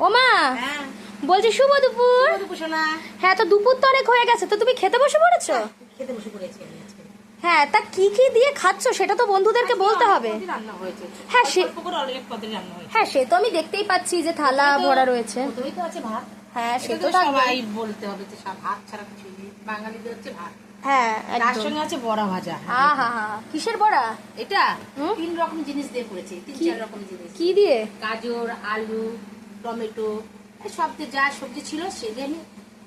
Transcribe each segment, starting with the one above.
ও মা, বলছি শুভ দুপুর। হ্যাঁ, তো দুপুর তো অনেক হয়ে গেছে, তো তুমি খেতে বসে পড়েছো? খেতে বসে পড়েছি আমি আজকে। হ্যাঁ, তা কি কি দিয়ে খাচ্ছো সেটা তো বন্ধুদেরকে বলতে হবে। রান্না হয়েছে, হ্যাঁ সে অল্প করে অনেক পদের রান্না হয়েছে। হ্যাঁ, সে তো আমি দেখতেই পাচ্ছি যে থালা ভরা রয়েছে। প্রথমেই তো আছে ভাত। হ্যাঁ, সে এটা তো তো সবাই বলতে হবে যে ভাত ছাড়া কিছু নেই, বাঙালিদের হচ্ছে ভাত। হ্যাঁ, তার একদম। সঙ্গে আছে বড়া ভাজা। আহা হা, কিসের বড়া? এটা হুম? 3 রকম জিনিস দিয়ে করেছি, 3-4 রকম জিনিস। কি দিয়ে? গাজর, আলু, টমেটো, এই সব দিয়ে যা সবজি ছিল সেগুলো আমি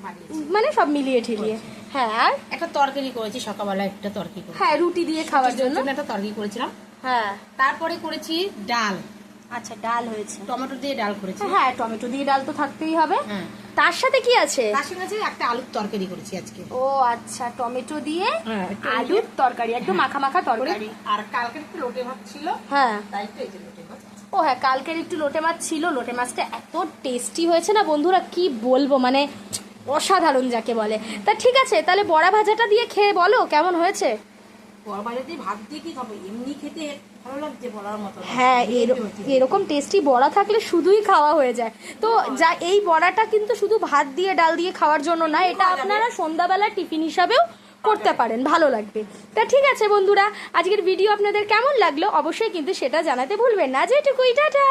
বানিয়েছি। মানে সব মিলিয়ে ঠিলিয়ে। হ্যাঁ, আর একটা তরকারি করেছি সকালবেলা, একটা তরকারি করেছি। হ্যাঁ, রুটি দিয়ে খাওয়ার জন্য একটা তরকারি করেছিলাম। হ্যাঁ। তারপরে করেছি ডাল, আচ্ছা, ডাল হয়েছে। টমেটো দিয়ে ডাল করেছি। হ্যাঁ, টমেটো দিয়ে ডাল তো থাকতেই হবে। হ্যাঁ, তার সাথে কি আছে? তার সঙ্গে আছে একটা আলুর তরকারি করেছি আজকে। ও আচ্ছা, টমেটো দিয়ে হ্যাঁ, একটু আলুর তরকারি, একটু মাখা মাখা তরকারি। আর কালকে একটু লোটে ভাত ছিল, হ্যাঁ। তাই তো এই যে লোটে ভাত। ও হ্যাঁ, কালকের একটু লোটে মাছ ছিল। লোটে মাছটা এত টেস্টি হয়েছে না বন্ধুরা, কি বলবো, মানে অসাধারণ যাকে বলে। তা ঠিক আছে, তাহলে বড়া ভাজাটা দিয়ে খেয়ে বলো কেমন হয়েছে। বড় বাজার দিয়ে ভাত দিয়ে কি খাবো, এমনি খেতে ভালো লাগছে বলার মতো না। হ্যাঁ, এরকম টেস্টি বড়া থাকলে শুধুই খাওয়া হয়ে যায়। তো যা এই বড়াটা কিন্তু শুধু ভাত দিয়ে ডাল দিয়ে খাওয়ার জন্য না, এটা আপনারা সন্ধ্যাবেলা টিফিন হিসাবেও করতে পারেন, ভালো লাগবে। তা ঠিক আছে বন্ধুরা, আজকের ভিডিও আপনাদের কেমন লাগলো অবশ্যই কিন্তু সেটা জানাতে ভুলবেন না। যেটুকুই, টাটা।